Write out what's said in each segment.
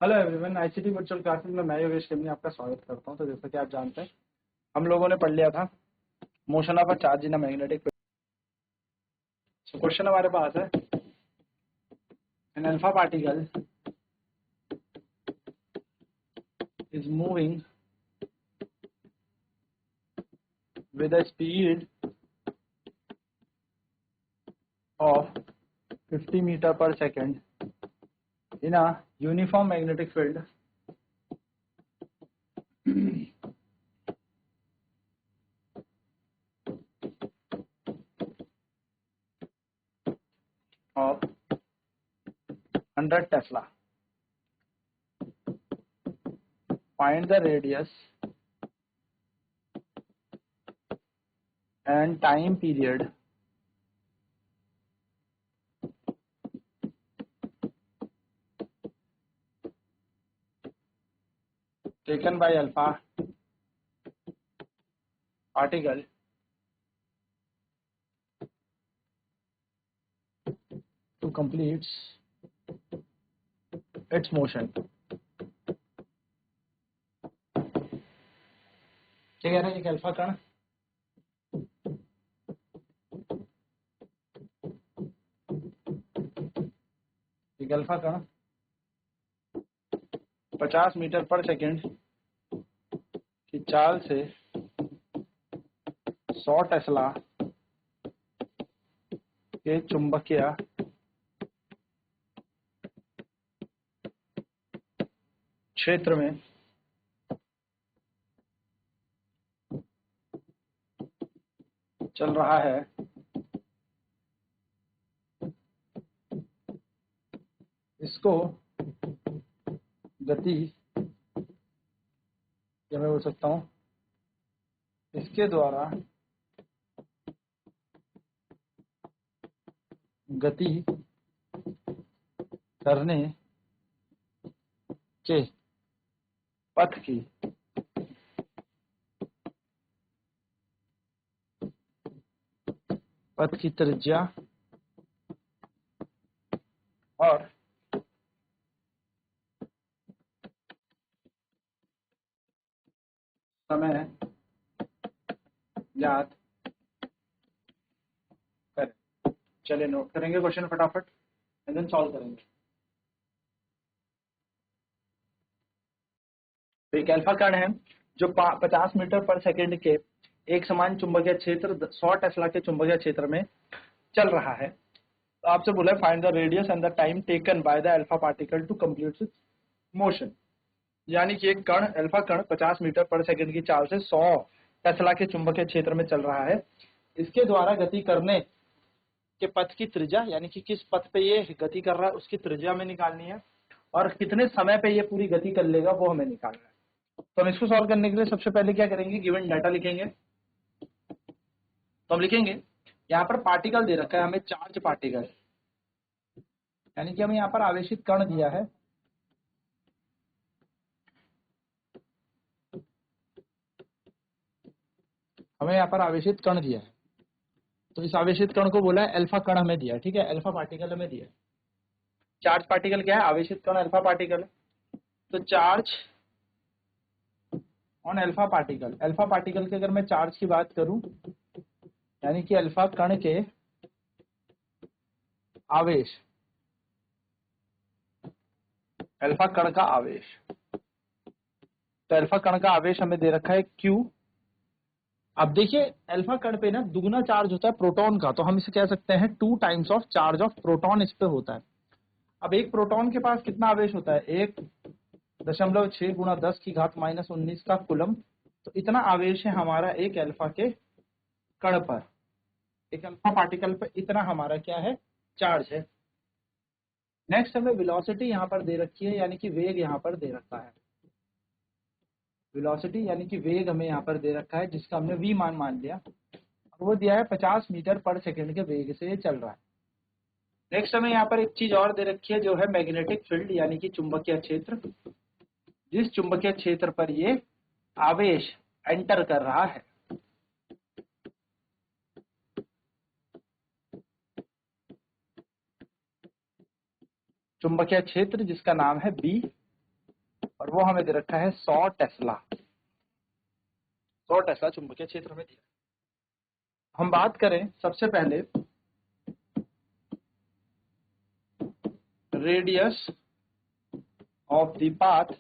Hello everyone, ICT virtual classes में मैं योगेश केमनी आपका स्वागत करता हूं। तो जैसा कि आप जानते हैं, हम लोगों ने पढ़ लिया था motion of a charge in a magnetic field. So question हमारे पास है, an alpha particle is moving with a speed of 50 metre per second in a uniform magnetic field of 100 Tesla. Find the radius and time period taken by alpha particle to complete its motion. क्या कह रहा है एक alpha कण alpha कण 50 metre per second की चाल से 100 टेस्ला के चुंबकीय क्षेत्र में चल रहा है। इसको गति या मैं बोल सकता हूं इसके द्वारा गति करने के पथ की त्रिज्या और समय ज्ञात करें। चलिए नोट करेंगे क्वेश्चन फटाफट एंड देन सॉल्व करेंगे। तो एक अल्फा कण है जो 50 मीटर पर सेकेंड के एक समान चुंबकीय क्षेत्र 100 टेस्ला के चुंबकीय क्षेत्र में चल रहा है। तो आपसे बोला है find the radius and the time taken by the alpha particle to complete its motion. यानी कि एक कण अल्फा कण 50 मीटर पर सेकेंड की चाल से 100 टेस्ला के चुंबकीय क्षेत्र में चल रहा है। इसके द्वारा गति करने के पथ की त्रिज्या, यानी कि किस पथ पे ये गति कर रहा है उसकी त्रिज्या हमें निकालनी है और कितने समय पे ये पूरी गति कर लेगा वो हमें निकालना है। तो हम इसको सॉल्व करने के लिए सबसे पहले क्या करेंगे, गिवन डाटा लिखेंगे। तो हम लिखेंगे यहाँ पर पार्टिकल दे रखा है हमें, चार्ज पार्टिकल, यानी कि हमें यहाँ पर आवेशित कण दिया है। हमें यहाँ पर आवेशित कण दिया है, तो इस आवेशित कण को बोला है अल्फा कण हमें दिया है। ठीक है, अल्फा पार्टिकल हमें दिया है। चार्ज पार्टिकल क्या है, आवेशित कण अल्फा पार्टिकल है। तो charge on alpha particle, alpha particle के अगर मैं चार्ज की बात करूं, यानी कि अल्फा कण के आवेश, अल्फा कण का आवेश, तो अल्फा कण का आवेश हमें दे रखा है Q। अब देखिए अल्फा कण पे ना दुगना चार्ज होता है प्रोटॉन का, तो हम इसे कह सकते हैं 2 times of charge of proton इस पे होता है। अब एक प्रोटॉन के पास कितना आवेश होता है, 1.6 गुणा 10 की घात -19 का कूलम। तो इतना आवेश है हमारा एक अल्फा के कण पर, एक अल्फा पार्टिकल पर इतना हमारा क्या है, चार्ज है। नेक्स्ट हमें वेलोसिटी यहाँ पर दे रखी है, यानी कि वेग यहाँ पर दे रखा है। वेलोसिटी यानी कि वेग हमें यहाँ पर दे रखा है, जिसका हमने v मान लिया, और वो दिया है 50 मीटर पर सेकेंड के वेग से ये चल रहा है। नेक्स्ट हमें यहाँ पर एक चीज और दे रखी है जो है मैग्नेटिक फील्ड, यानी कि चुंबकीय क्षेत्र, जिस चुंबकीय क्षेत्र पर ये आवेश एंटर कर रहा है। चुंबकीय क्षेत्र जिसका नाम है B, और वो हमें दे रखा है 100 टेस्ला। 100 टेस्ला चुंबकीय क्षेत्र में दिया। हम बात करें सबसे पहले radius of the path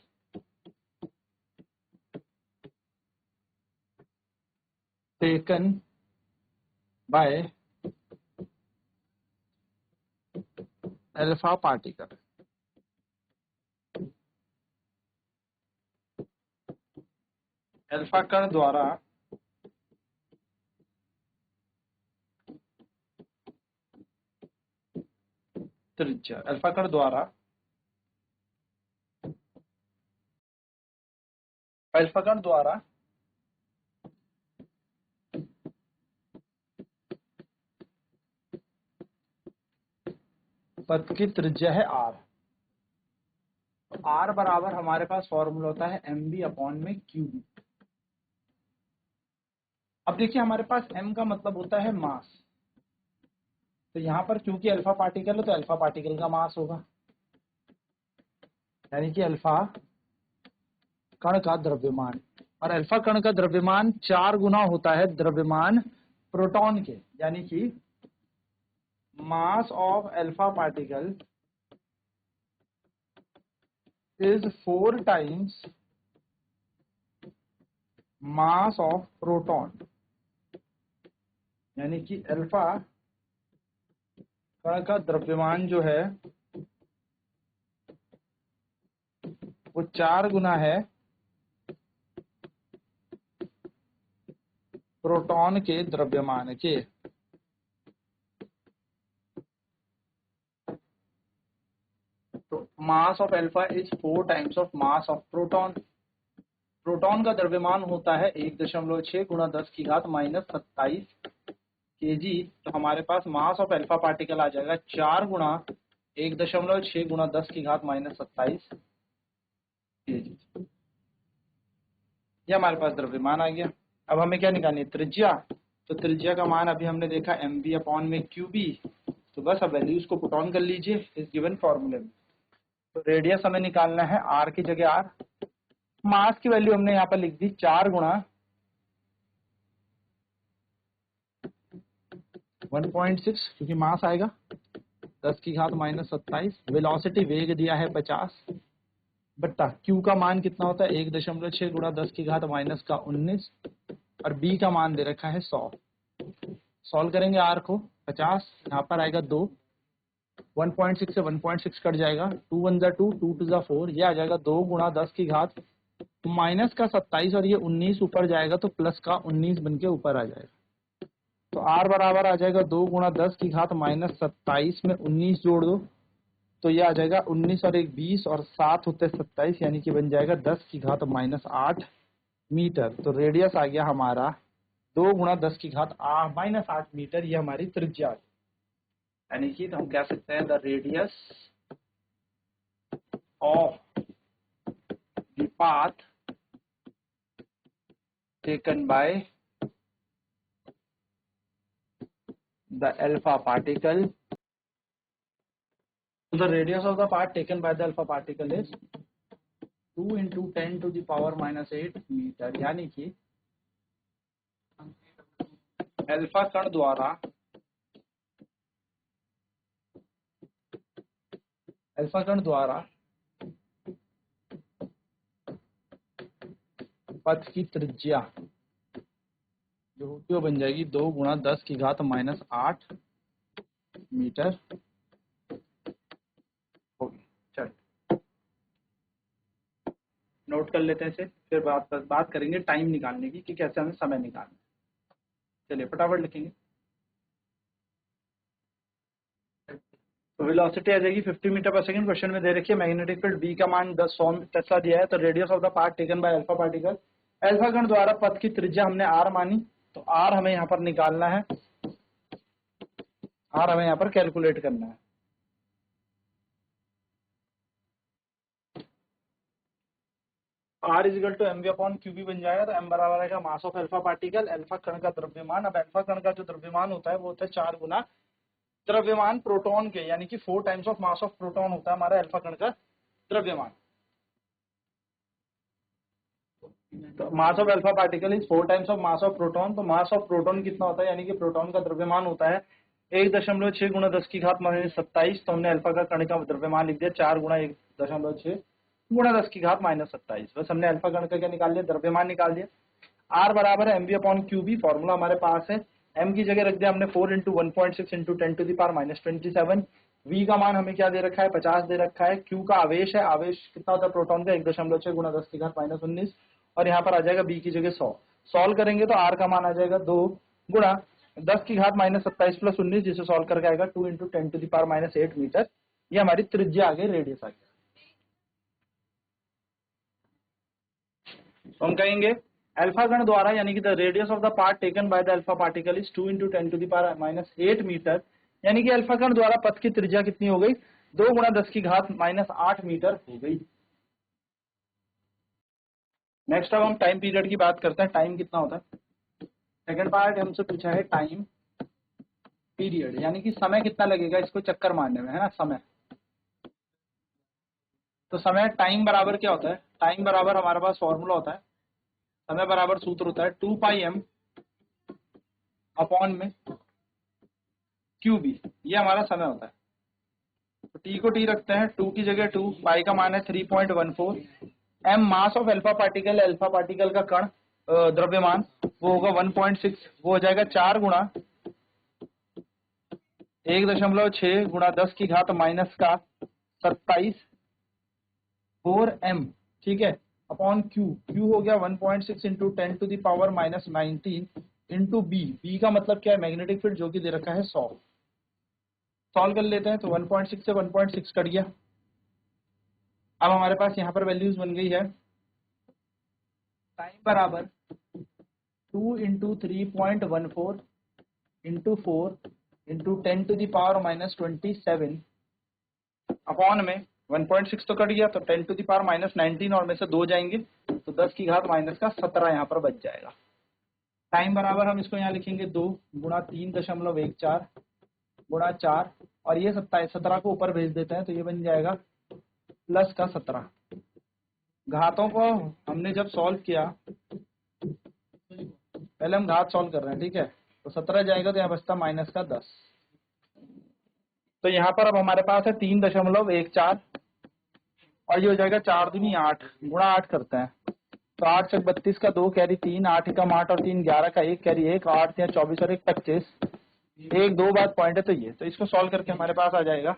taken by alpha particle. Alpha कण द्वारा त्रिज्या, अल्फा कण द्वारा पथ की त्रिज्या है r। तो r बराबर हमारे पास फॉर्मूला होता है mv अपॉन में qb। अब देखिए हमारे पास m का मतलब होता है मास, तो यहाँ पर क्योंकि अल्फा पार्टिकल है तो अल्फा पार्टिकल का मास होगा, यानी कि अल्फा कण का द्रव्यमान। और अल्फा कण का द्रव्यमान 4 गुना होता है द्रव्यमान प्रोटॉन के, यानी कि मास of alpha particle is 4 times mass of proton, यानी कि अल्फा कण का द्रव्यमान जो है वो 4 गुना है प्रोटॉन के द्रव्यमान के। तो मास of alpha is 4 times of mass of proton. Proton का द्रव्यमान होता है 1.6 गुणा 10 की घात -27 kg। तो हमारे पास मास ऑफ अल्फा पार्टिकल आ जाएगा 4 गुणा 1.6 गुणा 10 की घात -27 kg। ये हमारे पास द्रव्यमान आ गया। अब हमें क्या निकालनी है, त्रिज्या। तो त्रिज्या का मान अभी हमने देखा mv अपॉन में qb। तो बस अब वैल्यूज को पुट ऑन कर लीजिए इस गिवन फॉर्मूले में। तो रेडियस हमें निकालना है r की जगह r। मास की वैल्यू हमने यहाँ पर लिख दी 4 गुणा 1.6, क्योंकि मास आएगा 10 की घात -27। वेलोसिटी वेग दिया है 50 बट्टा q का मान कितना होता है 1.6 गुणा 10 की घात -19 और b का मान दे रखा है 100। सॉल्व करेंगे r को, 50 यहाँ पर आएगा 2, 1.6 से 1.6 कट जाएगा, 2 1 जा 2, 2 2 जा 4, ये आ जाएगा 2 गुणा 10 की घात माइनस का 27 और ये 19 ऊपर जाएगा तो प्लस का 19 बन के ऊपर आ जाएगा। तो r बराबर आ जाएगा 2 गुणा 10 की घात -27 में 19 जोड़ दो तो ये आ जाएगा 19 और 1 20 और 7 होते 27, यानी कि बन जाएगा 10 की घात -8 मीटर। तो रेडियस आ गया हमारा 2 गुणा 10 की घात -8 मीटर, ये हमारी त्रिज्या। यानी कि हम कह सकते हैं the radius of the path taken by the alpha particle, the radius of the path taken by the alpha particle is 2 into 10 to the power -8 metre. यानी कि अल्फा कण द्वारा पथ की त्रिज्या जो होती है वो बन जाएगी 2 गुणा 10 की घात -8 मीटर होगी। चलिए नोट कर लेते हैं इसे, फिर बात करेंगे टाइम निकालने की कि कैसे हमें समय निकालना है। चलिए फटाफट लिखेंगे। तो वेलोसिटी आ जाएगी 50 मीटर पर सेकंड। क्वेश्चन में दे रखिए मैग्नेटिक फील्ड बी का मान 100 टेस्ला दिया है। तो radius of the path taken by alpha particle, alpha कण द्वारा पथ की त्रिज्या हमने r मानी, तो r हमें यहाँ पर निकालना है, r हमें यहाँ पर कैलकुलेट करना है। r is equal to mv upon qb बन जाएगा। तो m बराबर आएगा mass of alpha particle, alpha कण का द्रव्यमान। अब अल्फा कण का जो द्रव्यमान होता है वो होता है 4 गुना द्रव्यमान प्रोटॉन के, यानी कि 4 times of mass of proton होता है हमारा अल्फा कण का द्रव्यमान। तो मास of alpha particle is 4 times of mass of proton. तो मास ऑफ प्रोटॉन कितना होता है, यानी कि प्रोटॉन का द्रव्यमान होता है 1.6 गुणा 10 की घात -27। तो हमने अल्फा का कण का द्रव्यमान लिख दिया 4 गुणा 1.6 गुणा 10 की घात -27। बस हमने अल्फा कण का क्या निकाल लिया, द्रव्यमान निकाल दिया। आर बराबर है mv अपॉन क्यूबी, फॉर्मूला हमारे पास है। m की जगह रख दिया हमने 4 इंटू 1.6 इंटू 10⁻⁻27। v का मान हमें क्या दे रखा है, 50 दे रखा है। q का आवेश है, आवेश कितना होता है प्रोटॉन का, 1.6 गुणा 10 की घात -19। और यहाँ पर आ जाएगा b की जगह 100। सॉल्व करेंगे तो r का मान आ जाएगा 2 गुणा 10 की घात -27 प्लस 19, जिसे सॉल्व करके आएगा 2 इंटू 10⁻⁸ मीटर। ये हमारी त्रिज्या आ गई, रेडियस आ गया। तो हम कहेंगे अल्फा कण द्वारा, यानी कि the radius of the part taken by the alpha particle is 2 into 10⁻⁸ metre. यानी कि अल्फा कण द्वारा पथ की त्रिज्या कितनी हो गई, 2 गुणा 10 की घात -8 मीटर हो गई। नेक्स्ट अब हम टाइम पीरियड की बात करते हैं, टाइम कितना होता है। सेकंड पार्ट हमसे पूछा है टाइम पीरियड, यानी कि समय कितना लगेगा इसको चक्कर मारने में, है ना, समय। तो समय टाइम बराबर क्या होता है, टाइम बराबर हमारे पास फॉर्मूला होता है, समय बराबर सूत्र होता है 2πm अपॉन में क्यूबी, ये हमारा समय होता है। तो टी को टी रखते हैं, 2 की जगह 2, पाई का मान है 3.14, M mass of alpha particle का कण द्रव्यमान वो होगा 1.6, वो हो जाएगा 4 गुणा 1.6 गुणा 10 की घात -27 4m, ठीक है, अपॉन क्यू हो गया 1.6 इंटू 10⁻⁻19 इंटू बी का मतलब क्या है, मैग्नेटिक फील्ड, जो कि दे रखा है 100। सॉल्व कर लेते हैं, तो 1.6 से 1.6 कट गया। अब हमारे पास यहाँ पर वैल्यूज बन गई है, टाइम बराबर 2 इंटू 3.14 इंटू 4 इंटू 10⁻⁻27 अपॉन में 1.6 तो कट गया, तो 10⁻⁻19 और में से 2 जाएंगे, तो 10 की घात -17 यहाँ पर बच जाएगा। टाइम बराबर हम इसको यहाँ लिखेंगे 2 गुणा 3.14 गुणा 4, और ये 17 को ऊपर भेज देते हैं, तो ये बन जाएगा प्लस का 17। घातों को हमने जब सॉल्व किया, पहले हम घात सॉल्व कर रहे हैं, ठीक है, तो 17 जाएगा तो यहाँ बचता -10। तो यहाँ पर अब हमारे पास है 3.14, और ये हो जाएगा 4 दूनी 8 गुणा 8 करते हैं, तो 8 से 32 का 2 कैरी 3, 8 एकम 8 और 3 11 का 1 कैरी 1, 8 या 24 और 1 25, 1 2 बार पॉइंट है, तो ये, तो इसको सॉल्व करके हमारे पास आ जाएगा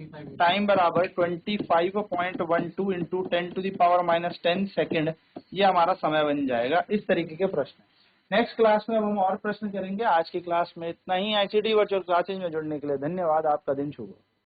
टाइम बराबर 25.12 इंटू 10⁻⁻10 सेकेंड, ये हमारा समय बन जाएगा। इस तरीके के प्रश्न। नेक्स्ट क्लास में अब हम और प्रश्न करेंगे। आज की क्लास में इतना ही। ICT वर्चुअल क्लासेज में जुड़ने के लिए धन्यवाद। आपका दिन शुभ हो।